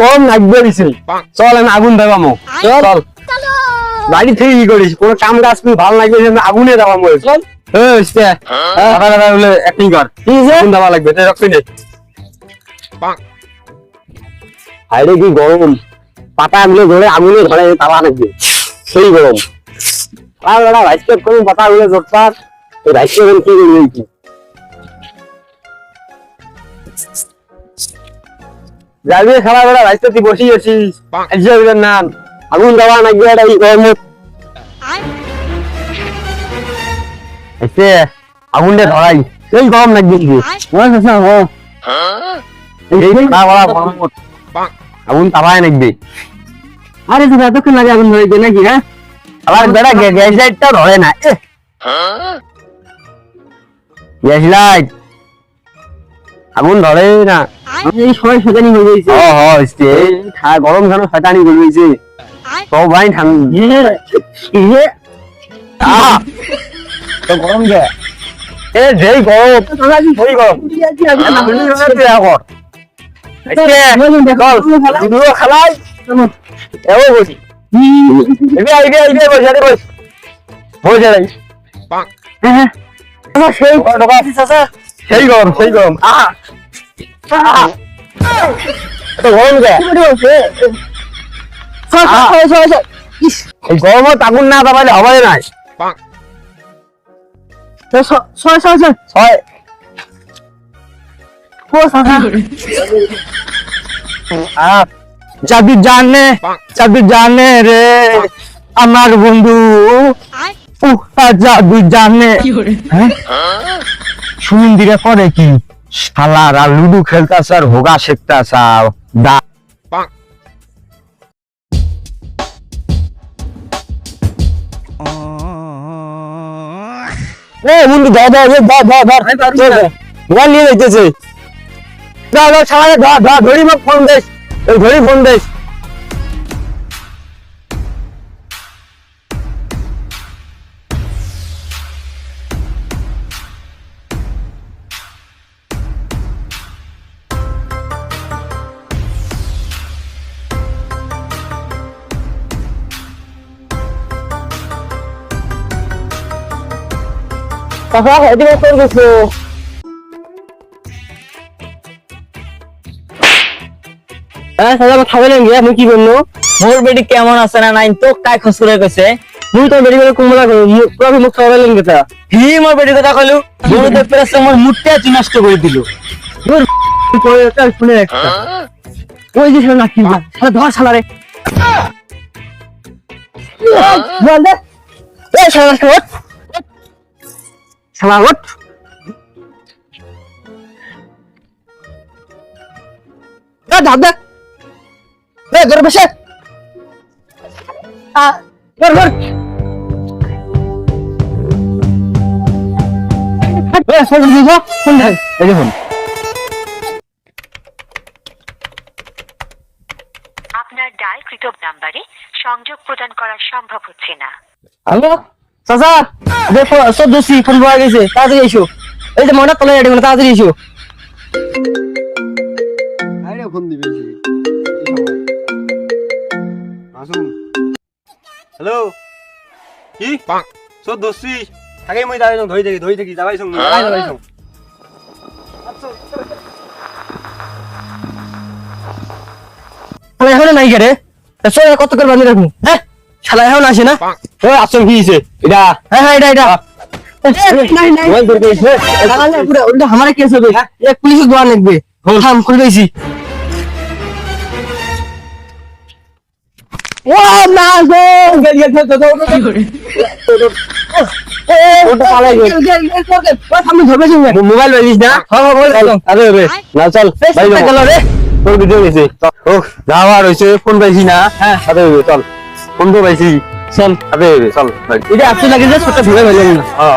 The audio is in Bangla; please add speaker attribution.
Speaker 1: গরম লাগবে বেশি, চল আমি আগুন দেবামো। চল বাড়ি থেকে কি করিস, কোনো কাম কাজ তুই ভালো লাগবে আগুনে দেবামো। চল অ্যাক্টিং কর, আগুন দেওয়া লাগবে, রক্ত নে। হাইরে কি গরম, পাতা গুলো ধরে আগুনে ধরে তাওয়া লাগবে, সেই গরম। রাইসকেট করুন পাতা গুলো জোরদার, রাইসকেট কি কি যাবি খাবার বেলা রাইসে তুই বসি আছিস, নাম আগুন দেওয়া লাগবে এটা এই গরমে। আগুনটা ধরাই, সেই গরম লাগবে আগুন তাবায় লাগবে। আরে তুই এতক্ষণ লাগে আগুন ধরাইতে নাকি? হ্যাঁ আবার বেড়া গ্যাস লাইটটা ধরে না, গ্যাস লাইট আগুন ধরে না। এই সময় শয়তানি হয়ে গেছে, গরম কেন শয়তানি হয়ে গেছে সব ভাই গরম গে যেই গরম খালাই সেই গরম সেই গরম গরমত আগুন না দাবাইলে হবে নাই। যাবি জানে রে আমার বন্ধু, যাবি জানে সুমন্দিরে করে কি শালার আর লুডু খেলতাছ আর হোগা শেখতাছ। বন্ধু ধর নিয়ে যাইতেছে, ধরি ফোন দিস, ধরি ফোন দিস। কি বললো মোর বেটি কেমন আছে না নাই তো কাই খসুরে কইছে মুই তো বেটি করে কুমলা পুরো মুখ খাওয়ালেন কথা হি মোর বেটি কথা কইলু মোর তো প্রেস মোর মুটটা নষ্ট করে দিল। দূর কই একটা শুনে একটা ওই যে শালা কি শালা ধর শালা রে বল দে এই শালা ওঠ শালা ওঠ না দাদা এই ঘরে বসে ঘর ঘর এই ফোন দিছো ফোন দে এই দেখুন
Speaker 2: আপনার ডায়ালকৃত নম্বরে সংযোগ প্রদান করা সম্ভব হচ্ছে না।
Speaker 1: হ্যালো চাচা দেখো সব দোষী ফোন পাওয়া গেছে, তাড়াতাড়ি এসো। এই যে মনে তলে রেডি মানে তাড়াতাড়ি এসো। আরে ফোন দিবে আসুন। হ্যালো কি সব দোষী থাকে মই যাই ধই থাকি যাবাই সঙ্গ যাবাই সঙ্গ শালা এখন নাই রে চল কত করে বাঁধি রাখুন। হ্যাঁ শালা এখন আসে না ওই আসল কি হইছে এটা? হ্যাঁ হ্যাঁ এটা নাই নাই ওই ধরে গেছে শালা না পুরো ওটা আমারে কেস হবে। এক পুলিশ দোয়া লাগবে থাম খুলে দিয়েছি। ও না গো গেল তো ওটা পালাই গেল আমি ধরবে মোবাইল লইছিস না? হ্যাঁ মোবাইল আরে রে না চল ভাই গেল রে তোর ভিডিও গেছে ও যাওয়ার হইছে ফোন পাইছি না। হ্যাঁ আরে চল ফোন তো পাইছি চল আরে চল এটা আপনি লাগে যে ছোট ভিডিও হইল না। হ্যাঁ